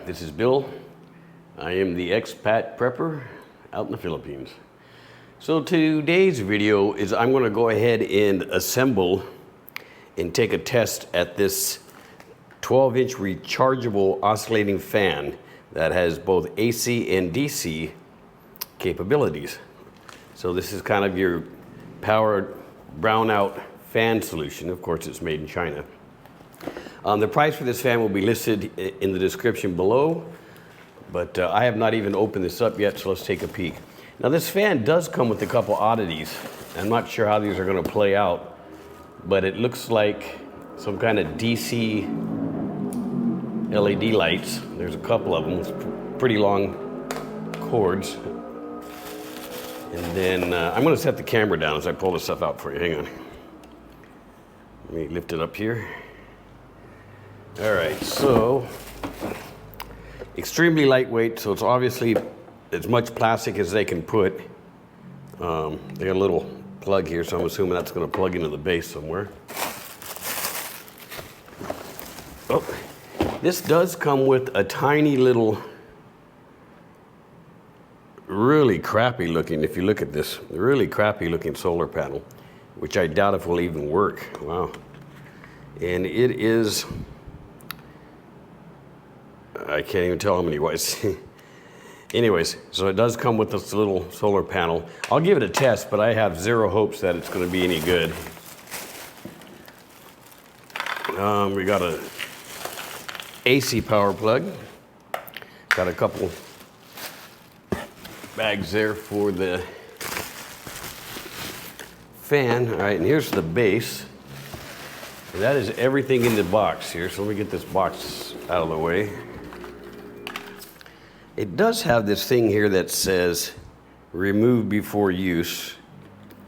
This is Bill. I am the expat prepper out in the Philippines. So today's video is I'm going to go ahead and assemble and take a test at this 12-inch rechargeable oscillating fan that has both AC and DC capabilities. So this is kind of your powered brownout fan solution. Of course, it's made in China. The price for this fan will be listed in the description below, but I have not even opened this up yet, so let's take a peek. Now this fan does come with a couple oddities. I'm not sure how these are going to play out, but it looks like some kind of DC LED lights. There's a couple of them with pretty long cords. And then I'm going to set the camera down as I pull this stuff out for you. Hang on. Let me lift it up here. All right, so extremely lightweight, so it's obviously as much plastic as they can put. They got a little plug here, so I'm assuming that's going to plug into the base somewhere. Oh, this does come with a tiny little, really crappy looking, if you look at this, really crappy looking solar panel, which I doubt if will even work. Wow. And it is, I can't even tell how many watts. Anyways, so it does come with this little solar panel. I'll give it a test, but I have zero hopes that it's going to be any good. We got a AC power plug. Got a couple bags there for the fan. All right, and here's the base. And that is everything in the box here. So let me get this box out of the way. It does have this thing here that says remove before use.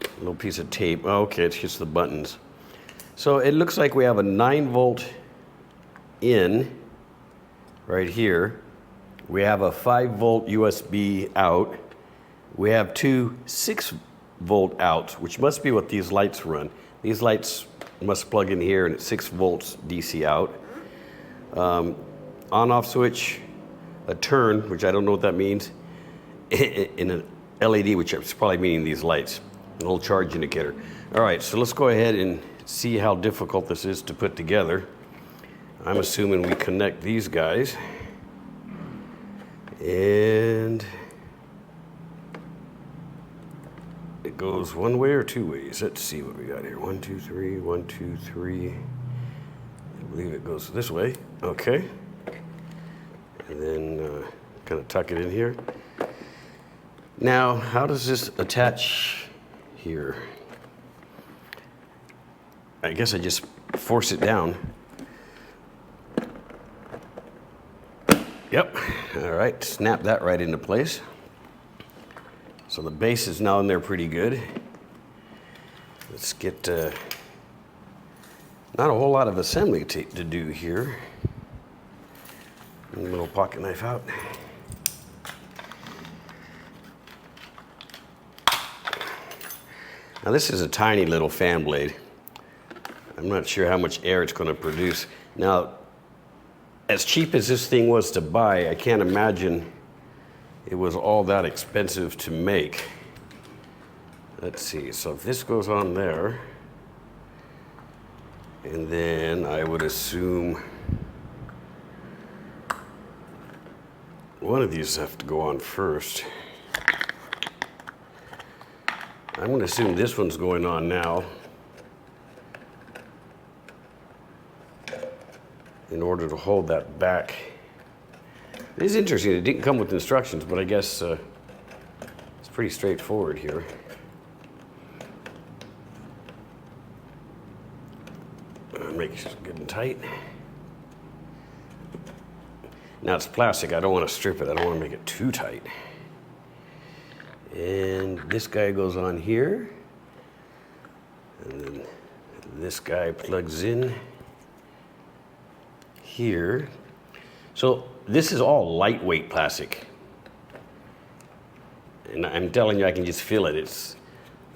A little piece of tape. Oh, okay, it's just the buttons. So it looks like we have a 9-volt in right here. We have a 5-volt USB out. We have two 6-volt outs, which must be what these lights run. These lights must plug in here, and it's 6 volts DC out. On-off switch, a turn, which I don't know what that means, in an LED, which is probably meaning these lights, an old charge indicator. All right, so let's go ahead and see how difficult this is to put together. I'm assuming we connect these guys. And it goes one way or two ways. Let's see what we got here. 1, 2, 3, 1, 2, 3. I believe it goes this way. Okay. And then kind of tuck it in here. Now, how does this attach here? I guess I just force it down. Yep. All right, snap that right into place. So the base is now in there pretty good. Let's get not a whole lot of assembly to do here. Little pocket knife out. Now this is a tiny little fan blade. I'm not sure how much air it's going to produce. Now, as cheap as this thing was to buy, I can't imagine it was all that expensive to make. Let's see, so if this goes on there, and then I would assume one of these have to go on first. I'm going to assume this one's going on now in order to hold that back. It is interesting, it didn't come with instructions, but I guess it's pretty straightforward here. Make it good and tight. Now it's plastic, I don't want to strip it, I don't want to make it too tight. And this guy goes on here. And then this guy plugs in here. So this is all lightweight plastic. And I'm telling you, I can just feel it.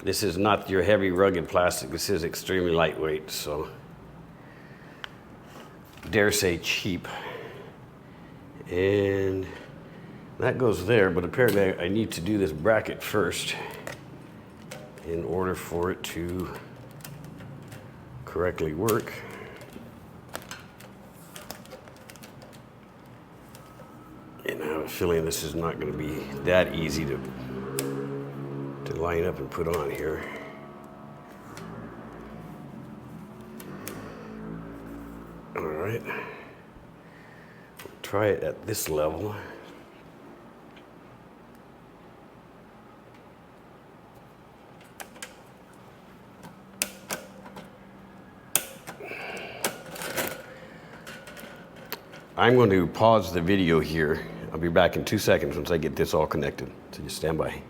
This is not your heavy, rugged plastic. This is extremely lightweight, so dare say cheap. And that goes there, but apparently I need to do this bracket first in order for it to correctly work. And I have a feeling this is not going to be that easy to line up and put on here. All right, try it at this level. I'm going to pause the video here. I'll be back in 2 seconds once I get this all connected, so just stand by.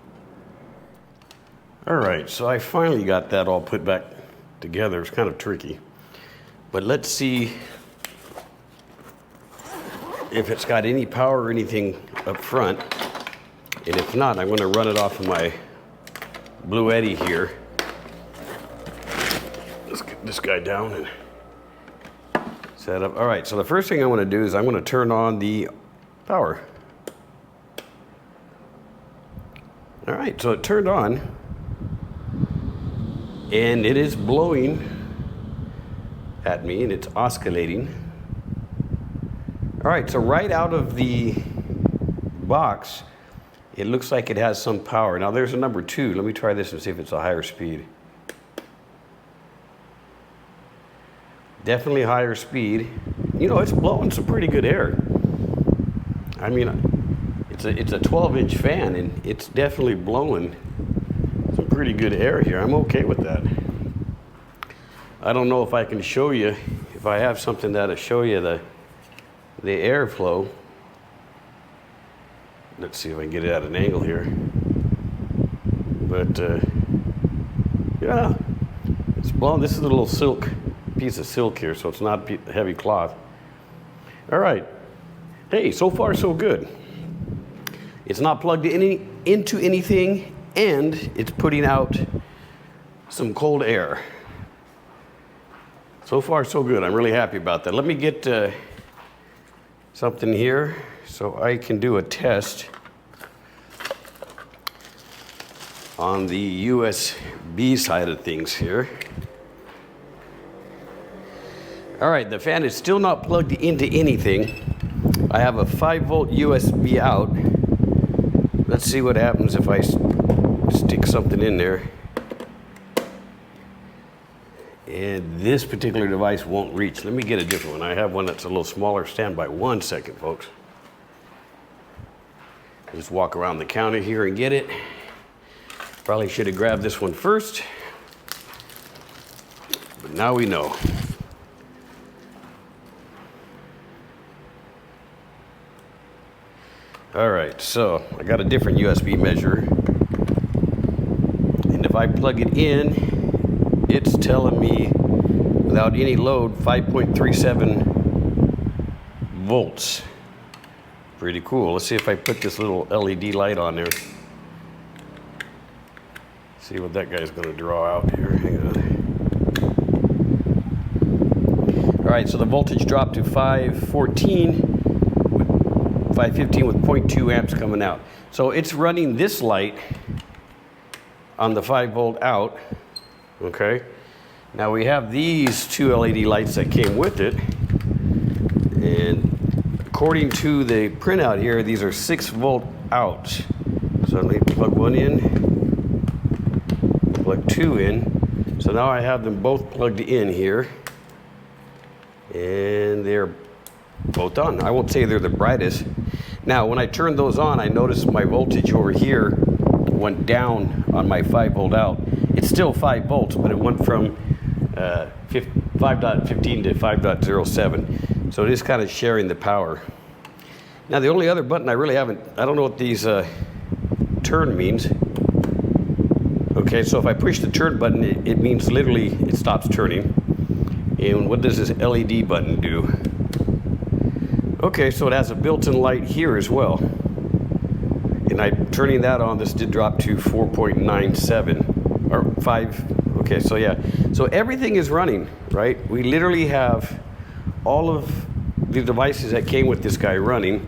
All right, so I finally got that all put back together. It's kind of tricky, but let's see if it's got any power or anything up front. And if not, I'm going to run it off of my Blue Eddy here. Let's get this guy down and set up. All right, so the first thing I want to do is I'm going to turn on the power. All right, so it turned on, and it is blowing at me, and it's oscillating. All right, so right out of the box, it looks like it has some power. Now there's a number 2. Let me try this and see if it's a higher speed. Definitely higher speed. You know, it's blowing some pretty good air. I mean, it's a 12-inch fan, and it's definitely blowing some pretty good air here. I'm okay with that. I don't know if I can show you, if I have something that'll show you the airflow. Let's see if I can get it at an angle here. But yeah, it's blowing. This is a little piece of silk here, so it's not heavy cloth. All right. Hey, so far so good. It's not plugged into anything, and it's putting out some cold air. So far so good. I'm really happy about that. Let me get something here so I can do a test on the USB side of things here. All right, the fan is still not plugged into anything. I have a 5-volt USB out. Let's see what happens if I stick something in there. And this particular device won't reach. Let me get a different one. I have one that's a little smaller. Stand by 1 second, folks. Just walk around the counter here and get it. Probably should have grabbed this one first, but now we know. All right, so I got a different USB measure, and if I plug it in, it's telling me without any load 5.37 volts. Pretty cool. Let's see if I put this little LED light on there. See what that guy's going to draw out here. Hang on. All right, so the voltage dropped to 515 with 0.2 amps coming out. So it's running this light on the 5-volt out. Okay. Now we have these 2 LED lights that came with it, and according to the printout here, these are 6-volt out. So let me plug one in, plug 2 in. So now I have them both plugged in here, and they're both on. I won't say they're the brightest. Now, when I turned those on, I noticed my voltage over here went down on my 5-volt out. It's still 5 volts, but it went from 5.15 to 5.07. So it is kind of sharing the power. Now, the only other button I don't know what these turn means. Okay, so if I push the turn button, it means literally it stops turning. And what does this LED button do? Okay, so it has a built-in light here as well. And I'm turning that on. This did drop to 4.97 or 5. Okay, so yeah. So everything is running, right? We literally have all of the devices that came with this guy running.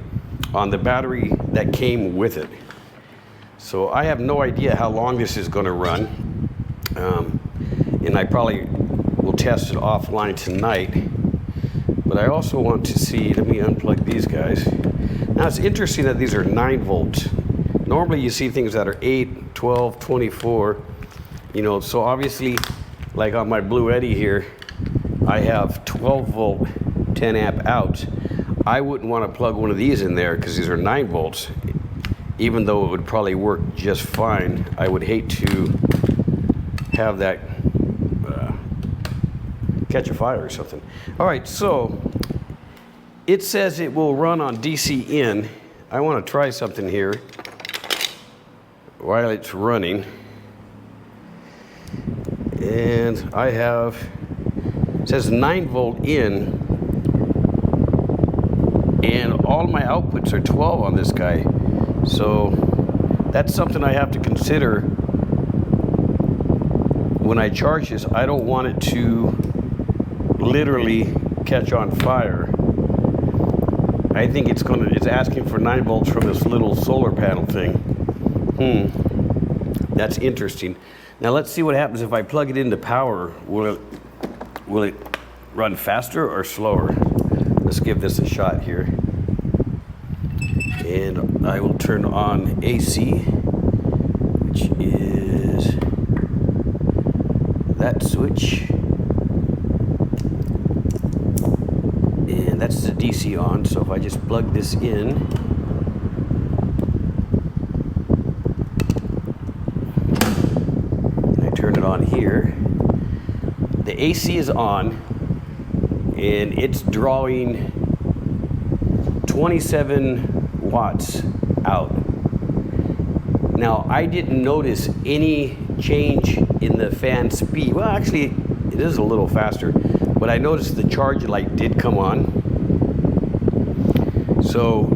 on the battery that came with it. So I have no idea how long this is going to run, and I probably will test it offline tonight. But I also want to see, let me unplug these guys. Now it's interesting that these are 9 volts. Normally you see things that are 8, 12, 24, you know, so obviously like on my Blue Eddy here, I have 12 volt, 10 amp out. I wouldn't want to plug one of these in there because these are 9 volts. Even though it would probably work just fine, I would hate to have that catch a fire or something. All right, so it says it will run on DC in. I want to try something here while it's running. And I have, it says 9 volt in, and all my outputs are 12 on this guy. So that's something I have to consider when I charge this. I don't want it to literally catch on fire. I think it's asking for 9 volts from this little solar panel thing. That's interesting. Now let's see what happens if I plug it into power. Will it run faster or slower? Let's give this a shot here. And I will turn on AC, which is that switch. And that's the DC on, so if I just plug this in, and I turn it on here, the AC is on, and it's drawing 27 watts out. Now, I didn't notice any change in the fan speed. Well, actually, it is a little faster, but I noticed the charge light did come on. So,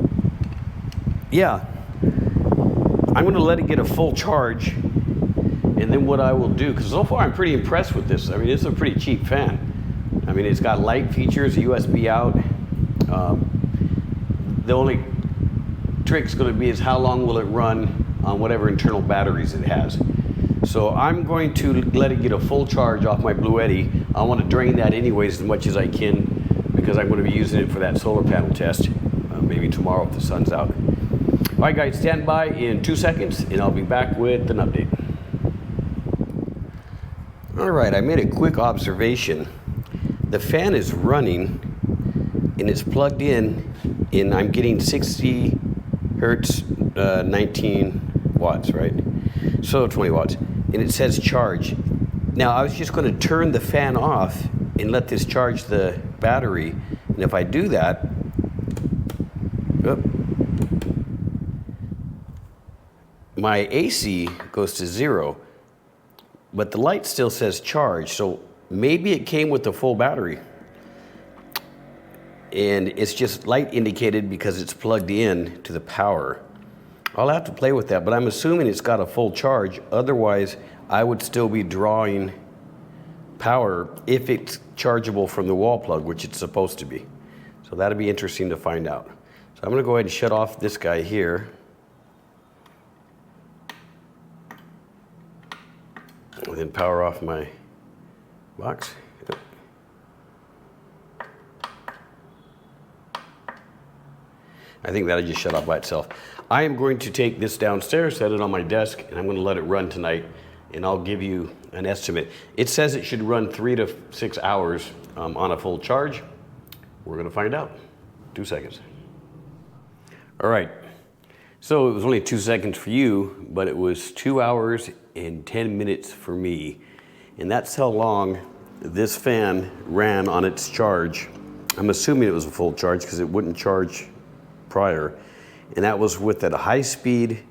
yeah, I'm going to let it get a full charge, and then what I will do, because so far I'm pretty impressed with this. I mean, it's a pretty cheap fan. I mean, it's got light features, USB out. The only trick's going to be is how long will it run on whatever internal batteries it has. So I'm going to let it get a full charge off my Blue Eddy. I want to drain that anyways as much as I can because I'm going to be using it for that solar panel test, maybe tomorrow if the sun's out. All right, guys, stand by in 2 seconds and I'll be back with an update. All right, I made a quick observation. The fan is running and it's plugged in, and I'm getting 60 hertz, 19 watts, right? So 20 watts, and it says charge. Now I was just going to turn the fan off and let this charge the battery, and if I do that, my AC goes to 0, but the light still says charge, so maybe it came with the full battery. And it's just light indicated because it's plugged in to the power. I'll have to play with that, but I'm assuming it's got a full charge. Otherwise, I would still be drawing power if it's chargeable from the wall plug, which it's supposed to be. So that'll be interesting to find out. So I'm gonna go ahead and shut off this guy here. And then power off my box. I think that'll just shut off by itself. I am going to take this downstairs, set it on my desk, and I'm going to let it run tonight, and I'll give you an estimate. It says it should run 3 to 6 hours on a full charge. We're going to find out. 2 seconds. All right. So it was only 2 seconds for you, but it was 2 hours and 10 minutes for me. And that's how long this fan ran on its charge. I'm assuming it was a full charge because it wouldn't charge prior, and that was with at a high speed,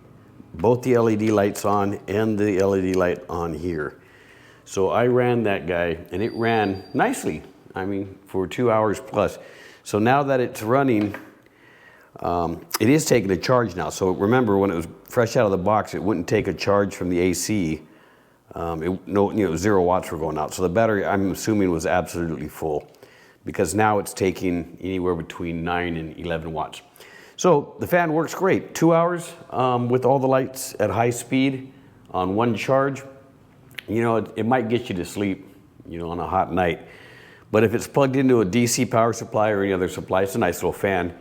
both the LED lights on and the LED light on here. So I ran that guy and it ran nicely, I mean, for 2 hours plus. So now that it's running, it is taking a charge now. So remember, when it was fresh out of the box, it wouldn't take a charge from the AC. 0 watts were going out. So the battery, I'm assuming, was absolutely full, because now it's taking anywhere between 9 and 11 watts. So the fan works great. 2 hours with all the lights at high speed on one charge. You know, it might get you to sleep, you know, on a hot night. But if it's plugged into a DC power supply or any other supply, it's a nice little fan.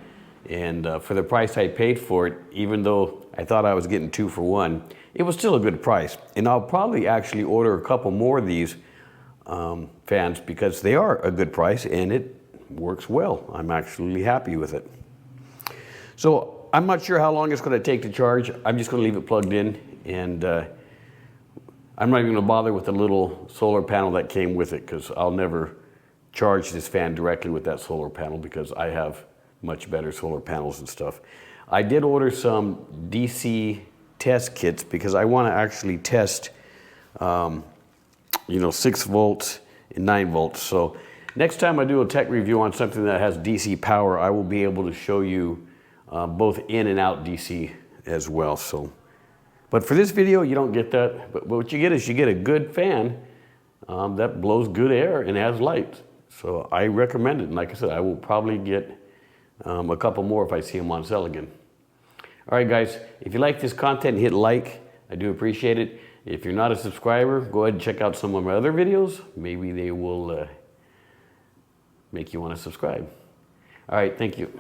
And for the price I paid for it, even though I thought I was getting 2 for 1, it was still a good price. And I'll probably actually order a couple more of these fans because they are a good price and it works well. I'm actually happy with it. So I'm not sure how long it's going to take to charge. I'm just going to leave it plugged in, and I'm not even going to bother with the little solar panel that came with it because I'll never charge this fan directly with that solar panel because I have much better solar panels and stuff. I did order some DC test kits because I want to actually test, you know, 6 volts and 9 volts. So next time I do a tech review on something that has DC power, I will be able to show you both in and out DC as well. So, but for this video, you don't get that. But what you get is you get a good fan that blows good air and has light. So I recommend it. And like I said, I will probably get a couple more if I see them on sale again. All right, guys, if you like this content, hit like. I do appreciate it. If you're not a subscriber, go ahead and check out some of my other videos. Maybe they will make you want to subscribe. All right, thank you.